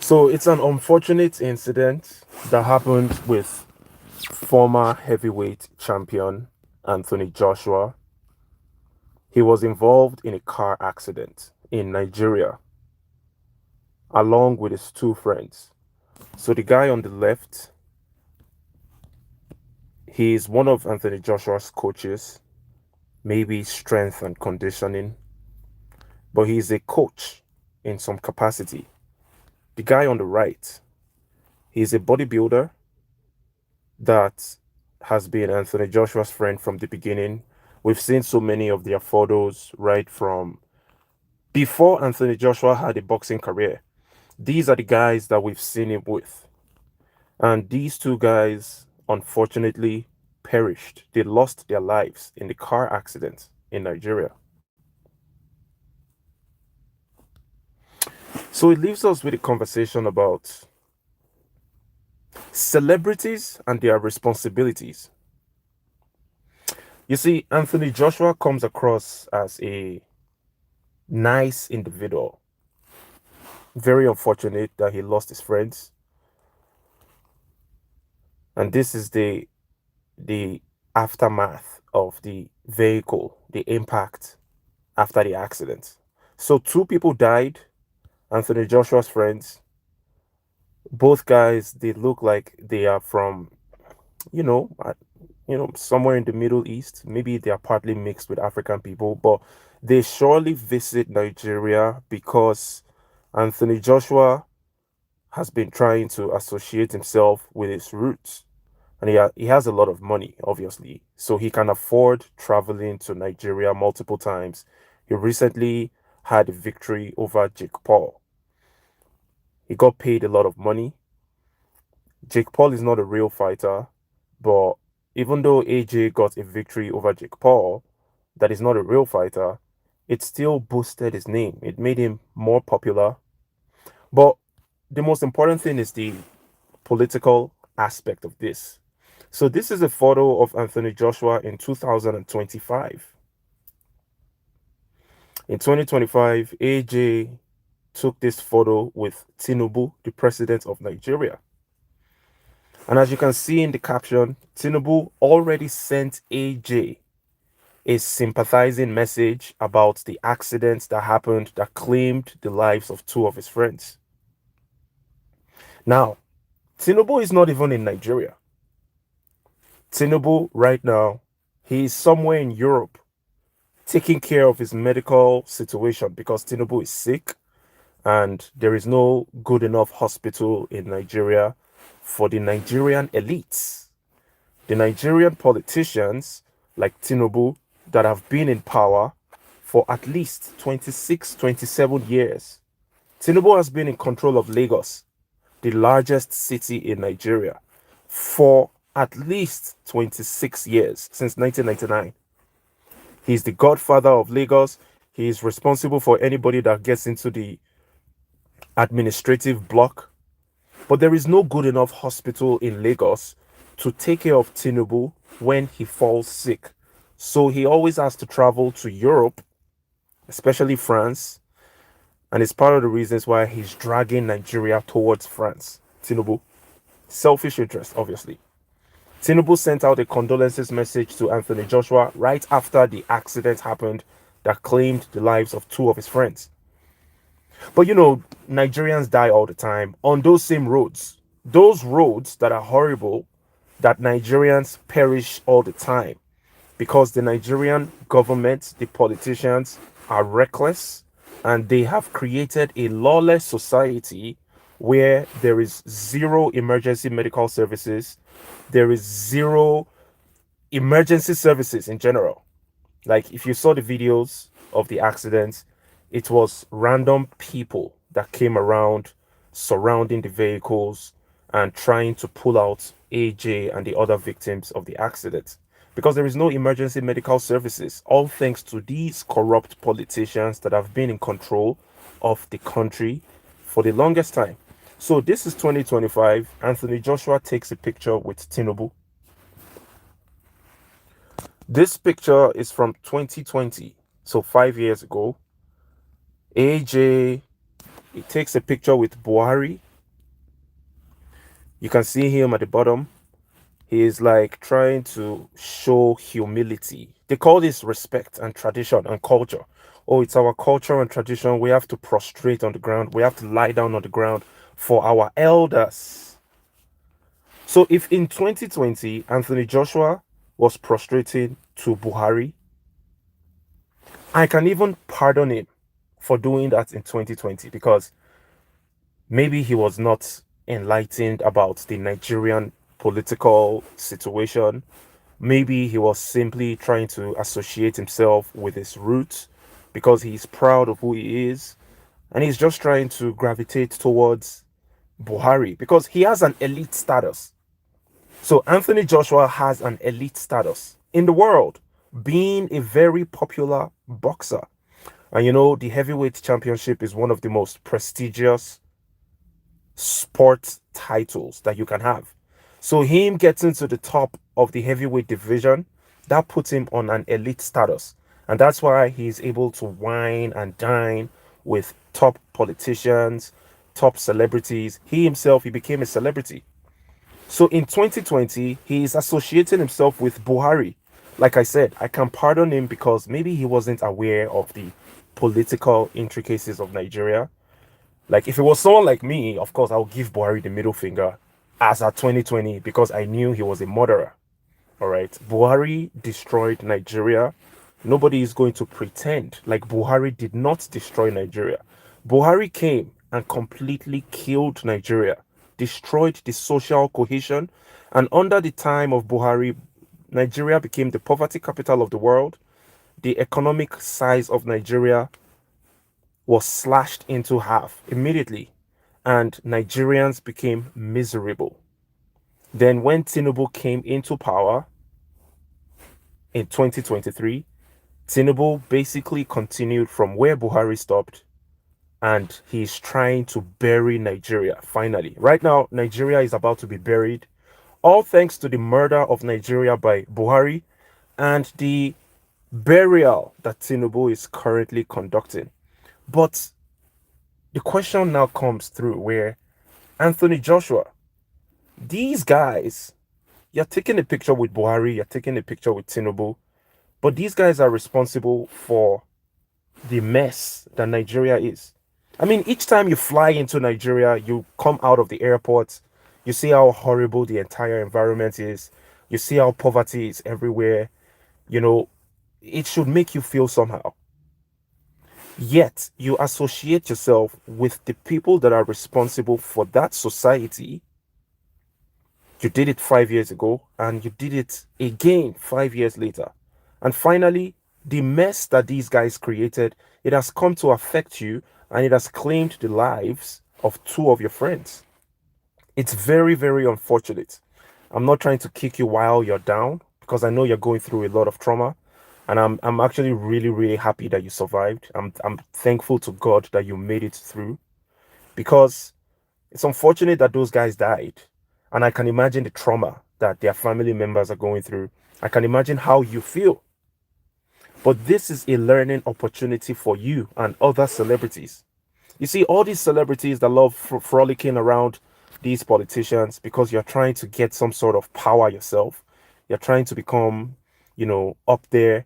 So it's an unfortunate incident that happened with former heavyweight champion Anthony Joshua. He was involved in a car accident in Nigeria along with his two friends. So the guy on the left, he is one of Anthony Joshua's coaches, maybe strength and conditioning, but he's a coach in some capacity. The guy on the right, he's a bodybuilder that has been Anthony Joshua's friend from the beginning. We've seen so many of their photos right from before Anthony Joshua had a boxing career. These are the guys that we've seen him with. And these two guys, unfortunately, perished. They lost their lives in the car accident in Nigeria. So it leaves us with a conversation about celebrities and their responsibilities. You see, Anthony Joshua comes across as a nice individual. Very unfortunate that he lost his friends. And this is the aftermath of the vehicle, the impact after the accident. So two people died, Anthony Joshua's friends. Both guys, they look like they are from, you know, somewhere in the Middle East. Maybe they are partly mixed with African people, but they surely visit Nigeria because Anthony Joshua has been trying to associate himself with his roots. And he has a lot of money, obviously. So he can afford traveling to Nigeria multiple times. He recently had a victory over Jake Paul. He got paid a lot of money. Jake Paul is not a real fighter, but even though AJ got a victory over Jake Paul, that is not a real fighter, it still boosted his name. It made him more popular. But the most important thing is the political aspect of this. So this is a photo of Anthony Joshua in 2025. In 2025, AJ took this photo with Tinubu, the president of Nigeria. And as you can see in the caption, Tinubu already sent AJ a sympathizing message about the accident that happened that claimed the lives of two of his friends. Now, Tinubu is not even in Nigeria. Tinubu, right now, he is somewhere in Europe taking care of his medical situation because Tinubu is sick and there is no good enough hospital in Nigeria for the Nigerian elites. The Nigerian politicians like Tinubu that have been in power for at least 26, 27 years. Tinubu has been in control of Lagos, the largest city in Nigeria, for at least 26 years, since 1999. He's the godfather of Lagos. He is responsible for anybody that gets into the administrative block. But there is no good enough hospital in Lagos to take care of Tinubu when he falls sick. So he always has to travel to Europe, especially France. And it's part of the reasons why he's dragging Nigeria towards France. Tinubu. Selfish interest, obviously. Tinubu sent out a condolences message to Anthony Joshua right after the accident happened that claimed the lives of two of his friends. But Nigerians die all the time on those same roads. Those roads that are horrible, that Nigerians perish all the time because the Nigerian government, the politicians are reckless and they have created a lawless society where there is zero emergency medical services. There is zero emergency services in general. Like if you saw the videos of the accident, it was random people that came around surrounding the vehicles and trying to pull out AJ and the other victims of the accident because there is no emergency medical services, all thanks to these corrupt politicians that have been in control of the country for the longest time. So this is 2025. Anthony Joshua takes a picture with Tinubu. This picture is from 2020, so 5 years ago. AJ, he takes a picture with Buhari. You can see him at the bottom. He is like trying to show humility. They call this respect and tradition and culture. Oh, it's our culture and tradition. We have to prostrate on the ground. We have to lie down on the ground for our elders. So if in 2020 Anthony Joshua was prostrating to Buhari, I can even pardon him for doing that in 2020 because maybe he was not enlightened about the Nigerian political situation. Maybe he was simply trying to associate himself with his roots because he's proud of who he is. And he's just trying to gravitate towards Buhari because he has an elite status. So Anthony Joshua has an elite status in the world, being a very popular boxer. And you know, the heavyweight championship is one of the most prestigious sports titles that you can have. So him getting to the top of the heavyweight division, that puts him on an elite status. And that's why he's able to wine and dine with top politicians, top celebrities. He himself, he became a celebrity. So in 2020, he is associating himself with Buhari. Like I said, I can pardon him because maybe he wasn't aware of the political intricacies of Nigeria. Like if it was someone like me, of course, I would give Buhari the middle finger as at 2020 because I knew he was a murderer. All right. Buhari destroyed Nigeria. Nobody is going to pretend like Buhari did not destroy Nigeria. Buhari came and completely killed Nigeria, destroyed the social cohesion. And under the time of Buhari, Nigeria became the poverty capital of the world. The economic size of Nigeria was slashed into half immediately, and Nigerians became miserable. Then, when Tinubu came into power in 2023, Tinubu basically continued from where Buhari stopped, and he's trying to bury Nigeria finally. Right now, Nigeria is about to be buried, all thanks to the murder of Nigeria by Buhari and the burial that Tinubu is currently conducting. But the question now comes through where Anthony Joshua, these guys, you're taking a picture with Buhari, you're taking a picture with Tinubu, but these guys are responsible for the mess that Nigeria is. I mean, each time you fly into Nigeria, you come out of the airport, you see how horrible the entire environment is, you see how poverty is everywhere. You know, it should make you feel somehow. Yet you associate yourself with the people that are responsible for that society. You did it 5 years ago and you did it again 5 years later. And finally, the mess that these guys created, it has come to affect you and it has claimed the lives of two of your friends. It's very, very unfortunate. I'm not trying to kick you while you're down because I know you're going through a lot of trauma. And I'm actually really, really happy that you survived. I'm thankful to God that you made it through because it's unfortunate that those guys died. And I can imagine the trauma that their family members are going through. I can imagine how you feel. But this is a learning opportunity for you and other celebrities. You see, all these celebrities that love frolicking around these politicians because you're trying to get some sort of power yourself. You're trying to become, up there.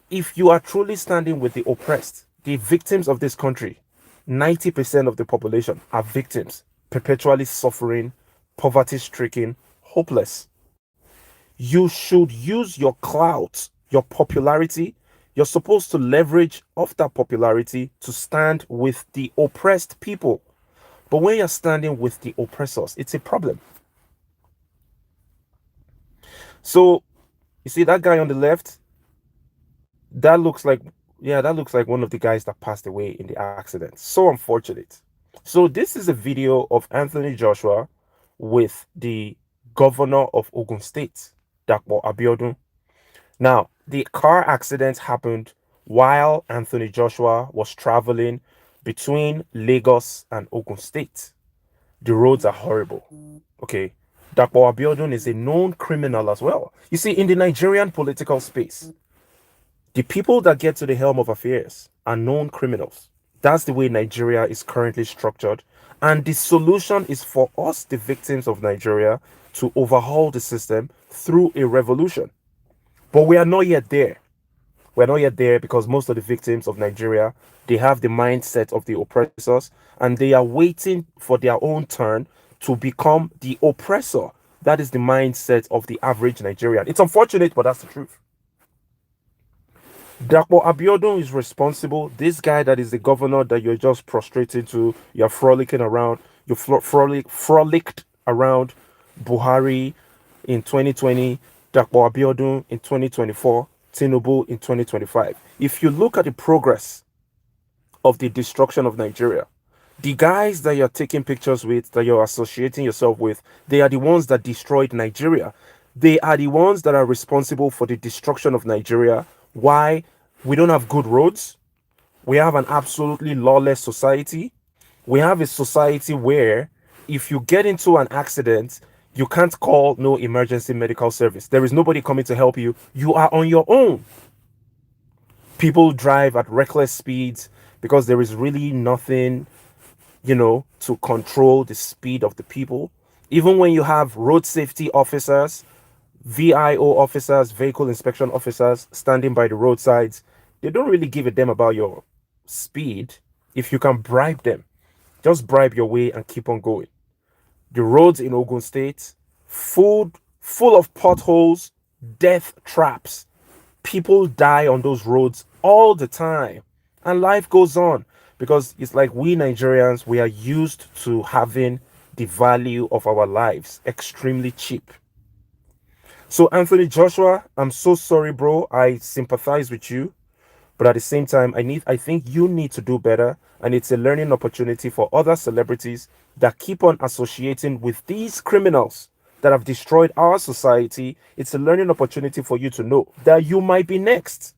If you are truly standing with the oppressed, the victims of this country, 90% of the population are victims, perpetually suffering, poverty stricken, hopeless. You should use your clout, your popularity. You're supposed to leverage off that popularity to stand with the oppressed people. But when you're standing with the oppressors, it's a problem. So, you see that guy on the left? That looks like, yeah, that looks like one of the guys that passed away in the accident. So unfortunate. So this is a video of Anthony Joshua with the governor of Ogun State, Dakpo Abiodun. Now, the car accident happened while Anthony Joshua was traveling between Lagos and Ogun State. The roads are horrible. Okay. Dapo Abiodun is a known criminal as well. You see, in the Nigerian political space, the people that get to the helm of affairs are known criminals. That's the way Nigeria is currently structured. And the solution is for us, the victims of Nigeria, to overhaul the system through a revolution. But we are not yet there. We're not yet there because most of the victims of Nigeria, they have the mindset of the oppressors and they are waiting for their own turn to become the oppressor. That is the mindset of the average Nigerian. It's unfortunate, but that's the truth. Dapo Abiodun is responsible. This guy that is the governor that you're just prostrating to, you're frolicking around, you frolicked around Buhari in 2020, Dapo Abiodun in 2024, Tinubu in 2025. If you look at the progress of the destruction of Nigeria, the guys that you're taking pictures with, that you're associating yourself with, they are the ones that destroyed Nigeria. They are the ones that are responsible for the destruction of Nigeria. Why? We don't have good roads. We have an absolutely lawless society. We have a society where if you get into an accident, you can't call no emergency medical service. There is nobody coming to help you. You are on your own. People drive at reckless speeds because there is really nothing, to control the speed of the people. Even when you have road safety officers, VIO officers, vehicle inspection officers standing by the roadsides, they don't really give a damn about your speed. If you can bribe them, just bribe your way and keep on going. The roads in Ogun State, full of potholes, death traps. People die on those roads all the time. And life goes on because it's like we Nigerians, we are used to having the value of our lives extremely cheap. So, Anthony Joshua, I'm so sorry, bro. I sympathize with you. But at the same time, I think you need to do better. And it's a learning opportunity for other celebrities that keep on associating with these criminals that have destroyed our society. It's a learning opportunity for you to know that you might be next.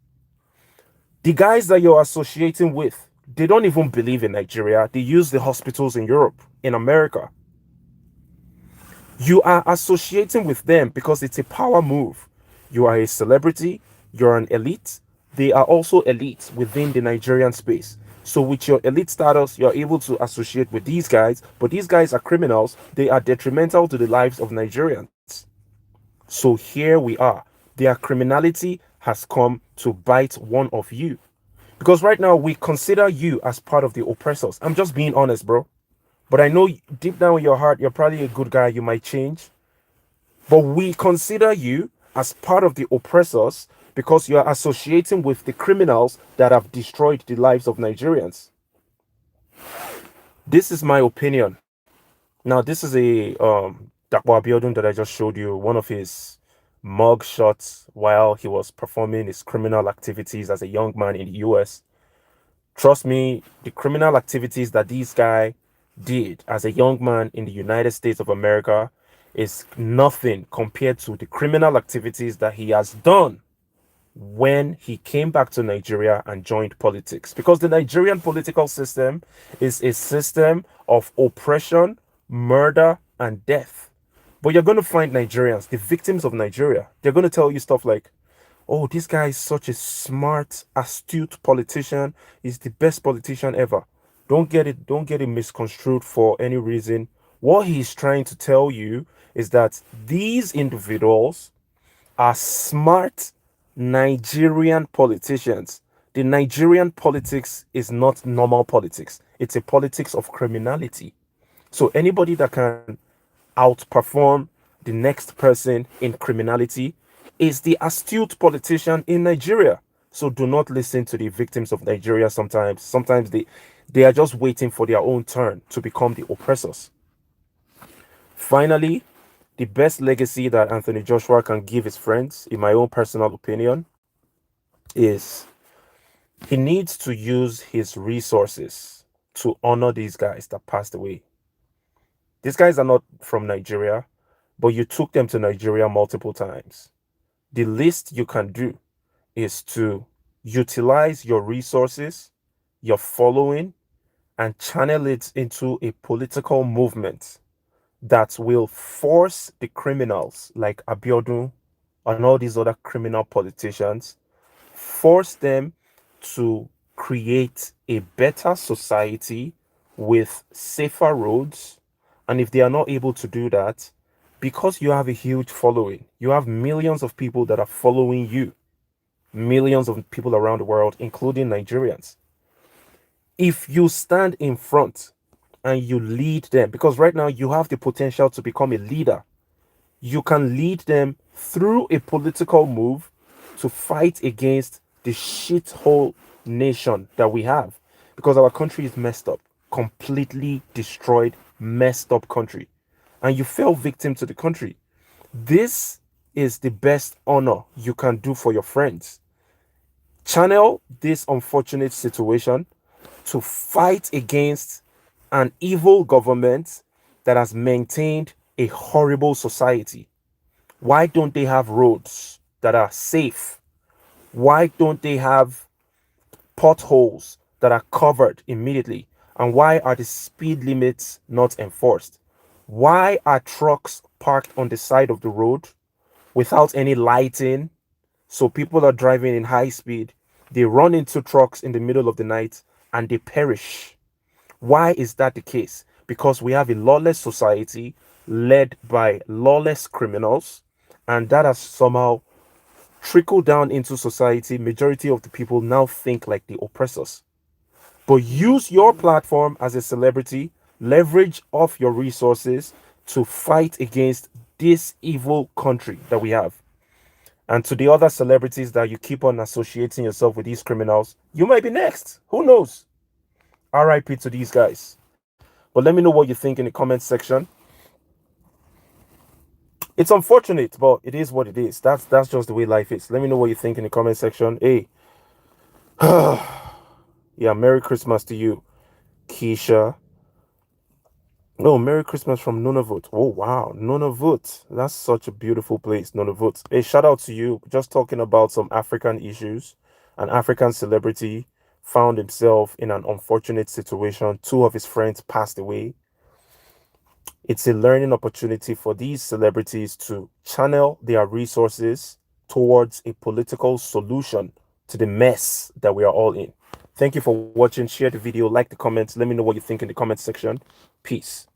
The guys that you're associating with, they don't even believe in Nigeria. They use the hospitals in Europe, in America. You are associating with them because it's a power move. You are a celebrity, you're an elite. They are also elites within the Nigerian space. So, with your elite status, you're able to associate with these guys, but these guys are criminals. They are detrimental to the lives of Nigerians. So, here we are. Their criminality has come to bite one of you. Because right now, we consider you as part of the oppressors. I'm just being honest, bro. But I know deep down in your heart, you're probably a good guy. You might change. But we consider you as part of the oppressors because you are associating with the criminals that have destroyed the lives of Nigerians. This is my opinion. Now, this is a Dakwa Abiodun that I just showed you, one of his mug shots while he was performing his criminal activities as a young man in the US. Trust me, the criminal activities that this guy did as a young man in the United States of America is nothing compared to the criminal activities that he has done when he came back to Nigeria and joined politics. Because the Nigerian political system is a system of oppression, murder, and death. But you're going to find Nigerians, the victims of Nigeria, they're going to tell you stuff like, oh, this guy is such a smart, astute politician. He's the best politician ever. Don't get it misconstrued for any reason. What he's trying to tell you is that these individuals are smart Nigerian politicians. The Nigerian politics is not normal politics. It's a politics of criminality. So anybody that can outperform the next person in criminality is the astute politician in Nigeria. So do not listen to the victims of Nigeria sometimes. Sometimes they are just waiting for their own turn to become the oppressors. Finally, the best legacy that Anthony Joshua can give his friends, in my own personal opinion, is he needs to use his resources to honor these guys that passed away. These guys are not from Nigeria, but you took them to Nigeria multiple times. The least you can do is to utilize your resources, your following, and channel it into a political movement that will force the criminals like Abiodun and all these other criminal politicians, force them to create a better society with safer roads. And if they are not able to do that, because you have a huge following, you have millions of people that are following you, millions of people around the world, including Nigerians. If you stand in front and you lead them, because right now you have the potential to become a leader, you can lead them through a political move to fight against the shithole nation that we have, because our country is messed up, completely destroyed, messed up country, and you fell victim to the country. This is the best honor you can do for your friends. Channel this unfortunate situation to fight against an evil government that has maintained a horrible society. Why don't they have roads that are safe? Why don't they have potholes that are covered immediately? And why are the speed limits not enforced? Why are trucks parked on the side of the road without any lighting? So people are driving in high speed, they run into trucks in the middle of the night and they perish. Why is that the case? Because we have a lawless society led by lawless criminals, and that has somehow trickled down into society. Majority of the people now think like the oppressors. But use your platform as a celebrity, leverage off your resources to fight against this evil country that we have. And to the other celebrities that you keep on associating yourself with these criminals, you might be next. Who knows? RIP to these guys. But let me know what you think in the comment section. It's unfortunate, but it is what it is. That's just the way life is. Let me know what you think in the comment section. Hey, yeah, Merry Christmas to you, Keisha. No, Merry Christmas from Nunavut. Oh, wow. Nunavut. That's such a beautiful place, Nunavut. Hey, shout out to you. Just talking about some African issues. An African celebrity found himself in an unfortunate situation. Two of his friends passed away. It's a learning opportunity for these celebrities to channel their resources towards a political solution to the mess that we are all in. Thank you for watching. Share the video, like the comments. Let me know what you think in the comment section. Peace.